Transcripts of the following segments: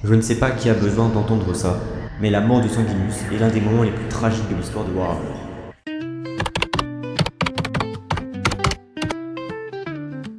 Je ne sais pas qui a besoin d'entendre ça, mais la mort de Sanguinus est l'un des moments les plus tragiques de l'histoire de Warhammer.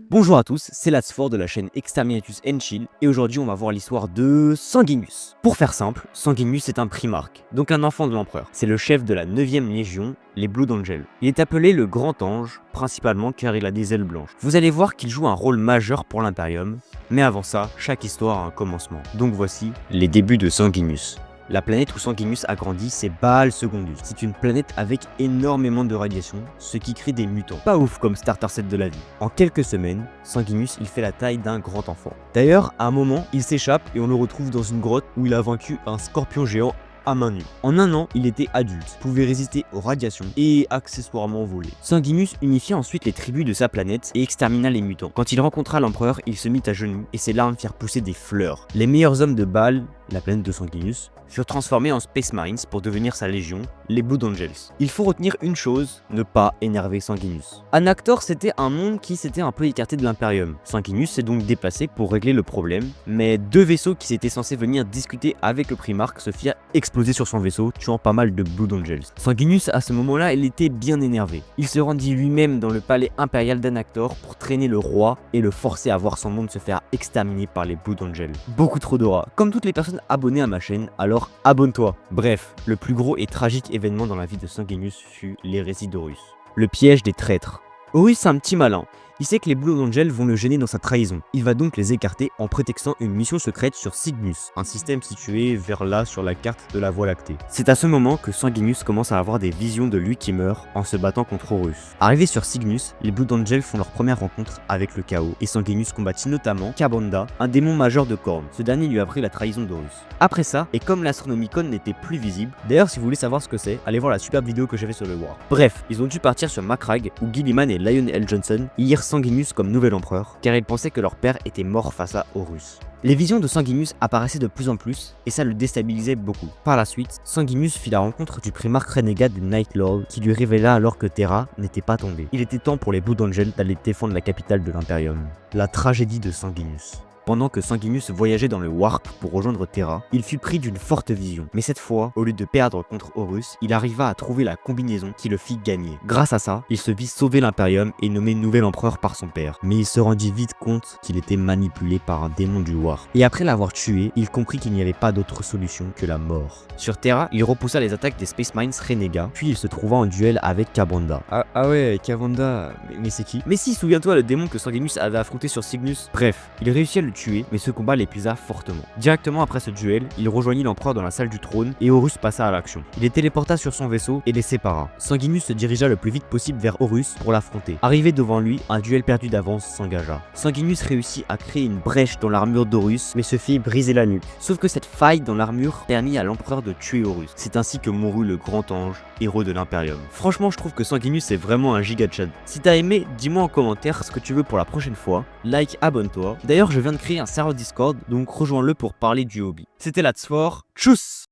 Bonjour à tous, c'est Lasfort de la chaîne Exterminatus & Chill et aujourd'hui on va voir l'histoire de Sanguinus. Pour faire simple, Sanguinus est un primarque, donc un enfant de l'empereur. C'est le chef de la 9ème légion, les Blood Angels. Il est appelé le Grand Ange, principalement car il a des ailes blanches. Vous allez voir qu'il joue un rôle majeur pour l'Imperium, mais avant ça, chaque histoire a un commencement. Donc voici les débuts de Sanguinus. La planète où Sanguinus a grandi, c'est Baal Secundus. C'est une planète avec énormément de radiation, ce qui crée des mutants. Pas ouf comme starter set de la vie. En quelques semaines, Sanguinus il fait la taille d'un grand enfant. D'ailleurs, à un moment, il s'échappe et on le retrouve dans une grotte où il a vaincu un scorpion géant à main nue. En un an, il était adulte, pouvait résister aux radiations et accessoirement voler. Sanguinus unifia ensuite les tribus de sa planète et extermina les mutants. Quand il rencontra l'empereur, il se mit à genoux et ses larmes firent pousser des fleurs. Les meilleurs hommes de Baal, la planète de Sanguinus, furent transformés en Space Marines pour devenir sa légion, les Blood Angels. Il faut retenir une chose, ne pas énerver Sanguinus. Anactor, c'était un monde qui s'était un peu écarté de l'Imperium. Sanguinus s'est donc déplacé pour régler le problème, mais deux vaisseaux qui s'étaient censés venir discuter avec le Primarque se firent exploser sur son vaisseau, tuant pas mal de Blood Angels. Sanguinus, à ce moment-là, il était bien énervé. Il se rendit lui-même dans le palais impérial d'Anactor pour traîner le roi et le forcer à voir son monde se faire exterminer par les Blood Angels. Beaucoup trop d'aura. Comme toutes les personnes abonnées à ma chaîne, alors abonne-toi. Bref, le plus gros et tragique événement dans la vie de Sanguinus fut l'hérésie d'Horus. Le piège des traîtres. Horus c'est un petit malin. Il sait que les Blood Angels vont le gêner dans sa trahison. Il va donc les écarter en prétextant une mission secrète sur Cygnus, un système situé vers là sur la carte de la Voie lactée. C'est à ce moment que Sanguinus commence à avoir des visions de lui qui meurt en se battant contre Horus. Arrivés sur Cygnus, les Blood Angels font leur première rencontre avec le chaos et Sanguinus combattit notamment Kabanda, un démon majeur de Khorne. Ce dernier lui a appris la trahison d'Horus. Après ça, et comme l'Astronomicon n'était plus visible, d'ailleurs si vous voulez savoir ce que c'est, allez voir la superbe vidéo que j'ai fait sur le War. Bref, ils ont dû partir sur Macragge où Guilliman et Lionel Johnson hirent Sanguinus comme nouvel empereur, car ils pensaient que leur père était mort face à Horus. Les visions de Sanguinus apparaissaient de plus en plus, et ça le déstabilisait beaucoup. Par la suite, Sanguinus fit la rencontre du primarque renégat du Night Lord, qui lui révéla alors que Terra n'était pas tombée. Il était temps pour les Blood Angels d'aller défendre la capitale de l'Imperium. La tragédie de Sanguinus. Pendant que Sanguinus voyageait dans le Warp pour rejoindre Terra, il fut pris d'une forte vision. Mais cette fois, au lieu de perdre contre Horus, il arriva à trouver la combinaison qui le fit gagner. Grâce à ça, il se vit sauver l'Imperium et nommé nouvel empereur par son père. Mais il se rendit vite compte qu'il était manipulé par un démon du Warp. Et après l'avoir tué, il comprit qu'il n'y avait pas d'autre solution que la mort. Sur Terra, il repoussa les attaques des Space Marines renégats, puis il se trouva en duel avec Kabanda. Ah ouais, Kabanda, mais c'est qui? Mais si, souviens-toi le démon que Sanguinus avait affronté sur Cygnus. Bref, il réussit à le tuer, mais ce combat l'épuisa fortement. Directement après ce duel, il rejoignit l'empereur dans la salle du trône et Horus passa à l'action. Il les téléporta sur son vaisseau et les sépara. Sanguinus se dirigea le plus vite possible vers Horus pour l'affronter. Arrivé devant lui, un duel perdu d'avance s'engagea. Sanguinus réussit à créer une brèche dans l'armure d'Horus, mais se fit briser la nuque. Sauf que cette faille dans l'armure permit à l'empereur de tuer Horus. C'est ainsi que mourut le Grand Ange, héros de l'Imperium. Franchement, je trouve que Sanguinus est vraiment un giga chad. Si t'as aimé, dis-moi en commentaire ce que tu veux pour la prochaine fois. Like, abonne-toi. D'ailleurs, je viens de créer un serveur Discord, donc rejoins-le pour parler du hobby. C'était Lasfort, tchuss!